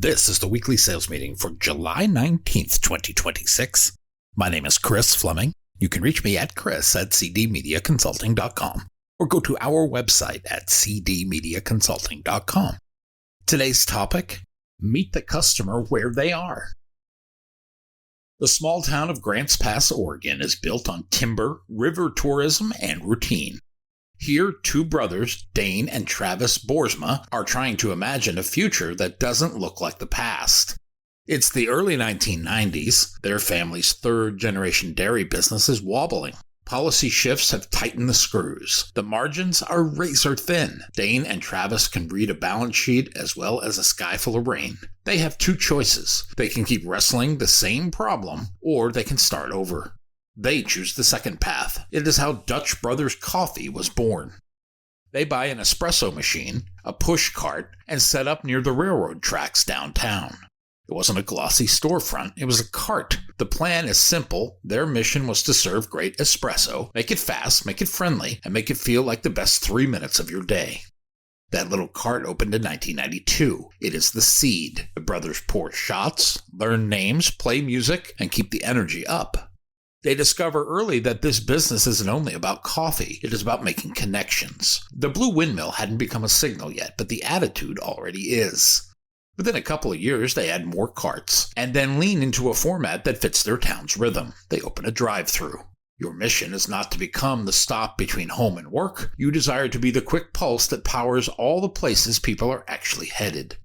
This is the weekly sales meeting for July 19th, 2026. My name is Chris Fleming. You can reach me at chris@cdmediaconsulting.com or go to our website at cdmediaconsulting.com. Today's topic, meet the customer where they are. The small town of Grants Pass, Oregon is built on timber, river tourism, and routine. Here, two brothers, Dane and Travis Boersma, are trying to imagine a future that doesn't look like the past. It's the early 1990s. Their family's third-generation dairy business is wobbling. Policy shifts have tightened the screws. The margins are razor thin. Dane and Travis can read a balance sheet as well as a sky full of rain. They have two choices. They can keep wrestling the same problem, or they can start over. They choose the second path. It is how Dutch Brothers Coffee was born. They buy an espresso machine, a push cart, and set up near the railroad tracks downtown. It wasn't a glossy storefront, it was a cart. The plan is simple. Their mission was to serve great espresso, make it fast, make it friendly, and make it feel like the best 3 minutes of your day. That little cart opened in 1992. It is the seed. The brothers pour shots, learn names, play music, and keep the energy up. They discover early that this business isn't only about coffee, it is about making connections. The Blue Windmill hadn't become a signal yet, but the attitude already is. Within a couple of years, they add more carts, and then lean into a format that fits their town's rhythm. They open a drive-thru. Your mission is not to become the stop between home and work. You desire to be the quick pulse that powers all the places people are actually headed.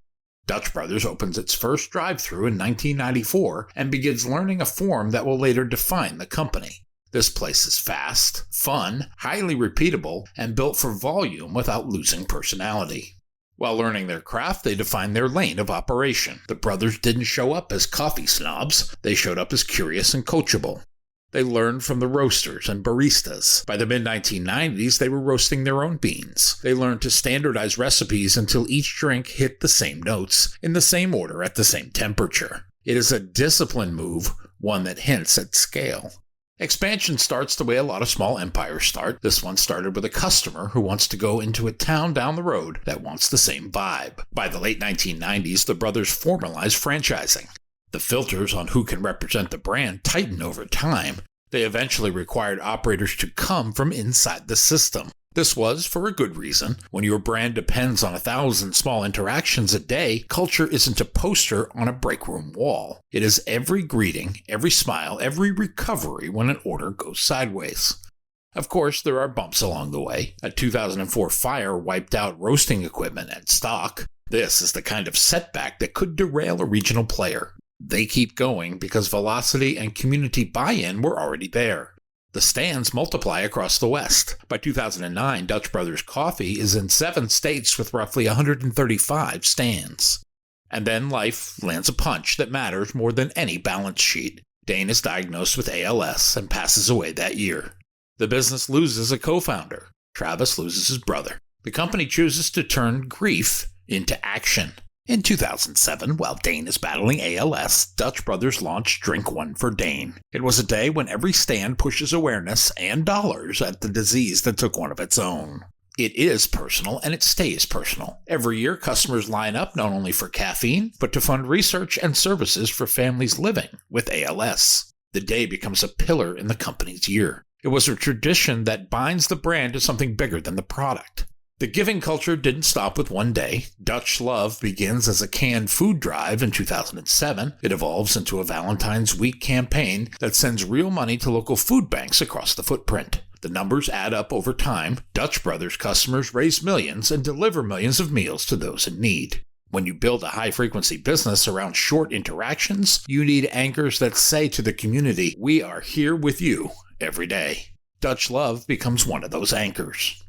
Dutch Brothers opens its first drive-thru in 1994 and begins learning a form that will later define the company. This place is fast, fun, highly repeatable, and built for volume without losing personality. While learning their craft, they define their lane of operation. The brothers didn't show up as coffee snobs, they showed up as curious and coachable. They learned from the roasters and baristas. By the mid-1990s, they were roasting their own beans. They learned to standardize recipes until each drink hit the same notes, in the same order at the same temperature. It is a disciplined move, one that hints at scale. Expansion starts the way a lot of small empires start. This one started with a customer who wants to go into a town down the road that wants the same vibe. By the late 1990s, the brothers formalized franchising. The filters on who can represent the brand tighten over time. They eventually required operators to come from inside the system. This was for a good reason. When your brand depends on 1,000 small interactions a day, culture isn't a poster on a break room wall. It is every greeting, every smile, every recovery when an order goes sideways. Of course, there are bumps along the way. A 2004 fire wiped out roasting equipment and stock. This is the kind of setback that could derail a regional player. They keep going because velocity and community buy-in were already there. The stands multiply across the West. By 2009, Dutch Brothers Coffee is in 7 states with roughly 135 stands. And then life lands a punch that matters more than any balance sheet. Dane is diagnosed with ALS and passes away that year. The business loses a co-founder. Travis loses his brother. The company chooses to turn grief into action. In 2007, while Dane is battling ALS, Dutch Brothers launched Drink One for Dane. It was a day when every stand pushes awareness and dollars at the disease that took one of its own. It is personal, and it stays personal. Every year, customers line up not only for caffeine, but to fund research and services for families living with ALS. The day becomes a pillar in the company's year. It was a tradition that binds the brand to something bigger than the product. The giving culture didn't stop with one day. Dutch Love begins as a canned food drive in 2007. It evolves into a Valentine's Week campaign that sends real money to local food banks across the footprint. The numbers add up over time. Dutch Brothers customers raise millions and deliver millions of meals to those in need. When you build a high-frequency business around short interactions, you need anchors that say to the community, "We are here with you every day." Dutch Love becomes one of those anchors.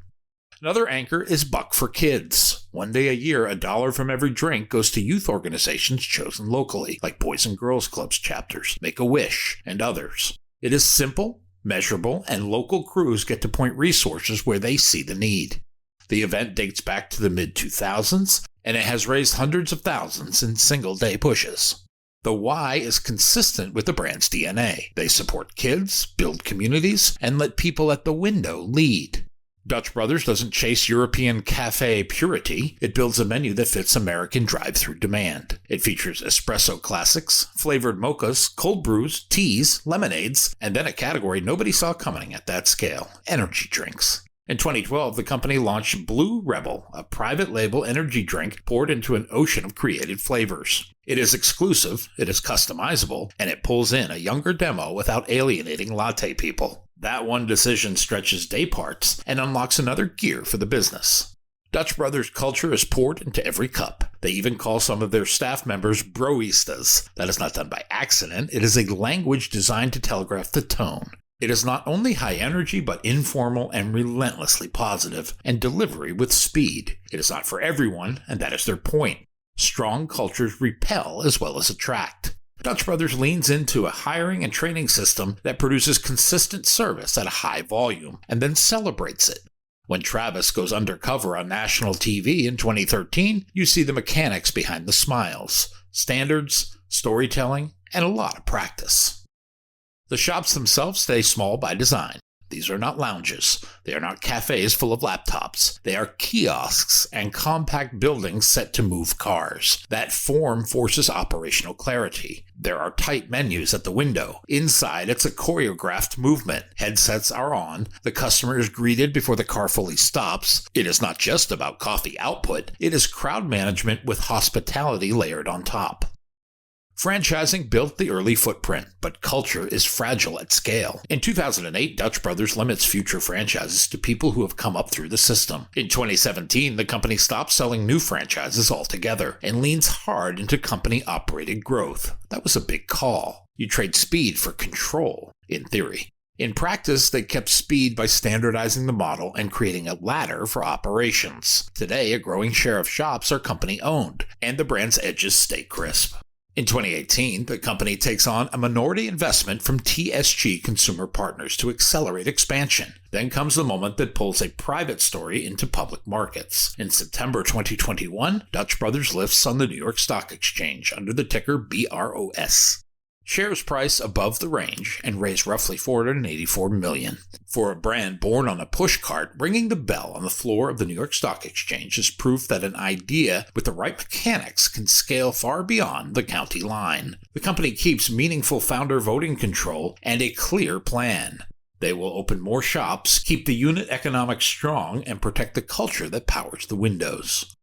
Another anchor is Buck for Kids. One day a year, $1 from every drink goes to youth organizations chosen locally, like Boys and Girls Clubs chapters, Make-A-Wish, and others. It is simple, measurable, and local crews get to point resources where they see the need. The event dates back to the mid-2000s, and it has raised hundreds of thousands in single-day pushes. The why is consistent with the brand's DNA. They support kids, build communities, and let people at the window lead. Dutch Brothers doesn't chase European cafe purity. It builds a menu that fits American drive-thru demand. It features espresso classics, flavored mochas, cold brews, teas, lemonades, and then a category nobody saw coming at that scale: energy drinks. In 2012, the company launched Blue Rebel, a private label energy drink poured into an ocean of created flavors. It is exclusive, it is customizable, and it pulls in a younger demo without alienating latte people. That one decision stretches day parts and unlocks another gear for the business. Dutch Brothers culture is poured into every cup. They even call some of their staff members broistas. That is not done by accident. It is a language designed to telegraph the tone. It is not only high energy, but informal and relentlessly positive, and delivery with speed. It is not for everyone, and that is their point. Strong cultures repel as well as attract. Dutch Brothers leans into a hiring and training system that produces consistent service at a high volume, and then celebrates it. When Travis goes undercover on national TV in 2013, you see the mechanics behind the smiles, standards, storytelling, and a lot of practice. The shops themselves stay small by design. These are not lounges. They are not cafes full of laptops. They are kiosks and compact buildings set to move cars. That form forces operational clarity. There are tight menus at the window. Inside, it's a choreographed movement. Headsets are on. The customer is greeted before the car fully stops. It is not just about coffee output. It is crowd management with hospitality layered on top. Franchising built the early footprint, but culture is fragile at scale. In 2008, Dutch Brothers limits future franchises to people who have come up through the system. In 2017, the company stopped selling new franchises altogether and leans hard into company-operated growth. That was a big call. You trade speed for control, in theory. In practice, they kept speed by standardizing the model and creating a ladder for operations. Today, a growing share of shops are company-owned, and the brand's edges stay crisp. In 2018, the company takes on a minority investment from TSG Consumer Partners to accelerate expansion. Then comes the moment that pulls a private story into public markets. In September 2021, Dutch Brothers lists on the New York Stock Exchange under the ticker BROS. Shares price above the range and raised roughly $484 million. For a brand born on a pushcart, ringing the bell on the floor of the New York Stock Exchange is proof that an idea with the right mechanics can scale far beyond the county line. The company keeps meaningful founder voting control and a clear plan. They will open more shops, keep the unit economics strong, and protect the culture that powers the windows.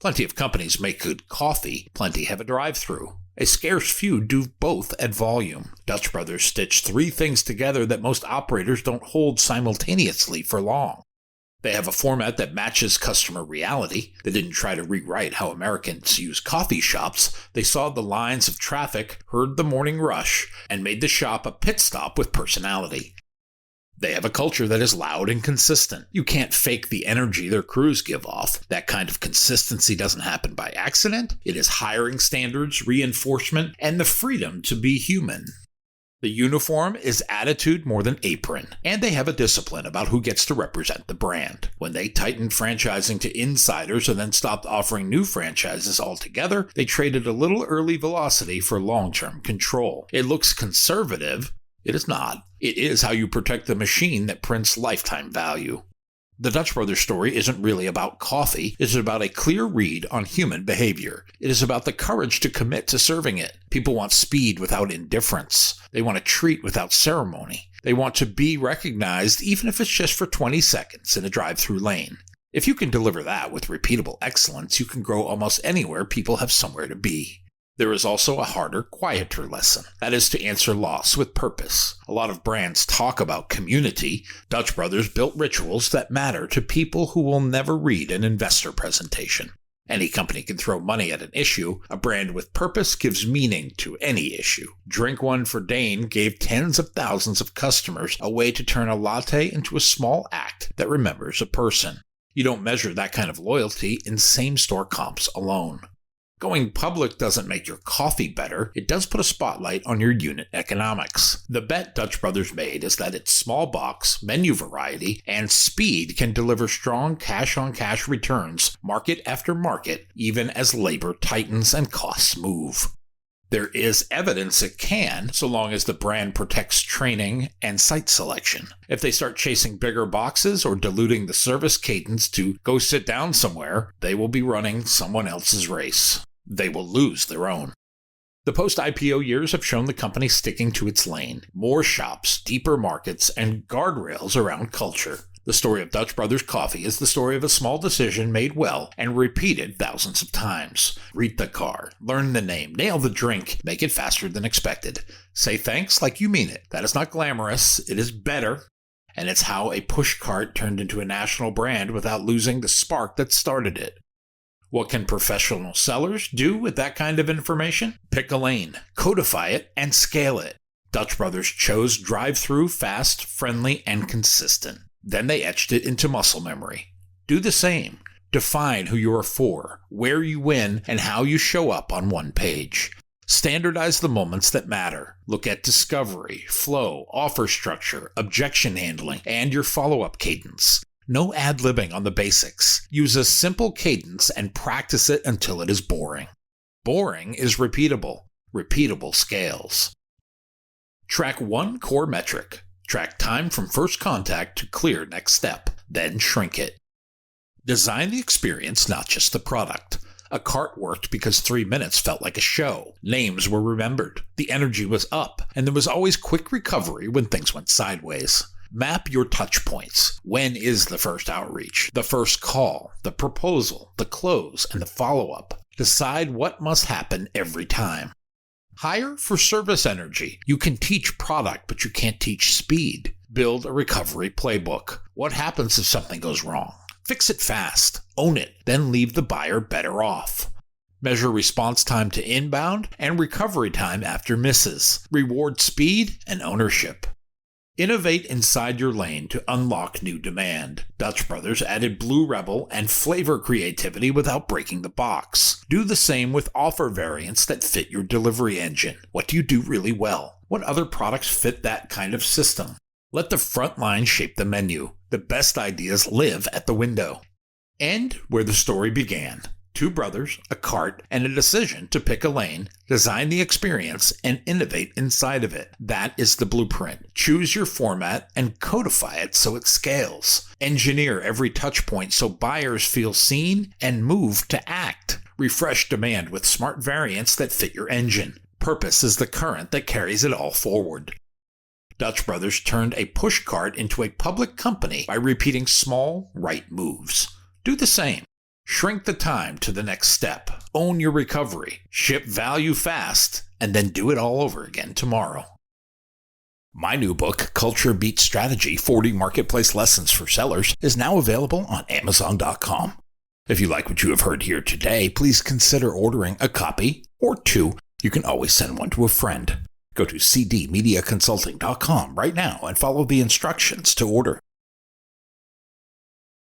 Plenty of companies make good coffee, plenty have a drive-thru. A scarce few do both at volume. Dutch Brothers stitch three things together that most operators don't hold simultaneously for long. They have a format that matches customer reality. They didn't try to rewrite how Americans use coffee shops. They saw the lines of traffic, heard the morning rush, and made the shop a pit stop with personality. They have a culture that is loud and consistent. You can't fake the energy their crews give off. That kind of consistency doesn't happen by accident. It is hiring standards, reinforcement, and the freedom to be human. The uniform is attitude more than apron, and they have a discipline about who gets to represent the brand. When they tightened franchising to insiders and then stopped offering new franchises altogether, they traded a little early velocity for long-term control. It looks conservative. It is not. It is how you protect the machine that prints lifetime value. The Dutch Brothers story isn't really about coffee. It is about a clear read on human behavior. It is about the courage to commit to serving it. People want speed without indifference. They want a treat without ceremony. They want to be recognized even if it's just for 20 seconds in a drive-thru lane. If you can deliver that with repeatable excellence, you can grow almost anywhere people have somewhere to be. There is also a harder, quieter lesson. That is to answer loss with purpose. A lot of brands talk about community. Dutch Brothers built rituals that matter to people who will never read an investor presentation. Any company can throw money at an issue. A brand with purpose gives meaning to any issue. Drink One for Dane gave tens of thousands of customers a way to turn a latte into a small act that remembers a person. You don't measure that kind of loyalty in same-store comps alone. Going public doesn't make your coffee better. It does put a spotlight on your unit economics. The bet Dutch Brothers made is that its small box, menu variety, and speed can deliver strong cash-on-cash returns market after market, even as labor tightens and costs move. There is evidence it can, so long as the brand protects training and site selection. If they start chasing bigger boxes or diluting the service cadence to go sit down somewhere, they will be running someone else's race. They will lose their own. The post-IPO years have shown the company sticking to its lane. More shops, deeper markets, and guardrails around culture. The story of Dutch Brothers Coffee is the story of a small decision made well and repeated thousands of times. Read the car, learn the name, nail the drink, make it faster than expected. Say thanks like you mean it. That is not glamorous, it is better. And it's how a push cart turned into a national brand without losing the spark that started it. What can professional sellers do with that kind of information? Pick a lane, codify it, and scale it. Dutch Brothers chose Drive-Thru, fast, friendly, and consistent. Then they etched it into muscle memory. Do the same. Define who you are for, where you win, and how you show up on one page. Standardize the moments that matter. Look at discovery, flow, offer structure, objection handling, and your follow-up cadence. No ad-libbing on the basics. Use a simple cadence and practice it until it is boring. Boring is repeatable. Repeatable scales. Track one core metric. Track time from first contact to clear next step, then shrink it. Design the experience, not just the product. A cart worked because 3 minutes felt like a show. Names were remembered, the energy was up, and there was always quick recovery when things went sideways. Map your touch points. When is the first outreach, the first call, the proposal, the close, and the follow-up? Decide what must happen every time. Hire for service energy. You can teach product, but you can't teach speed. Build a recovery playbook. What happens if something goes wrong? Fix it fast. Own it. Then leave the buyer better off. Measure response time to inbound and recovery time after misses. Reward speed and ownership. Innovate inside your lane to unlock new demand. Dutch Brothers added Blue Rebel and flavor creativity without breaking the box. Do the same with offer variants that fit your delivery engine. What do you do really well? What other products fit that kind of system? Let the front line shape the menu. The best ideas live at the window. End where the story began. Two brothers, a cart, and a decision to pick a lane, design the experience, and innovate inside of it. That is the blueprint. Choose your format and codify it so it scales. Engineer every touch point so buyers feel seen and move to act. Refresh demand with smart variants that fit your engine. Purpose is the current that carries it all forward. Dutch Brothers turned a push cart into a public company by repeating small, right moves. Do the same. Shrink the time to the next step. Own your recovery. Ship value fast, and then do it all over again tomorrow. My new book, Culture Beats Strategy, 40 Marketplace Lessons for Sellers, is now available on Amazon.com. If you like what you have heard here today, please consider ordering a copy or two. You can always send one to a friend. Go to cdmediaconsulting.com right now and follow the instructions to order.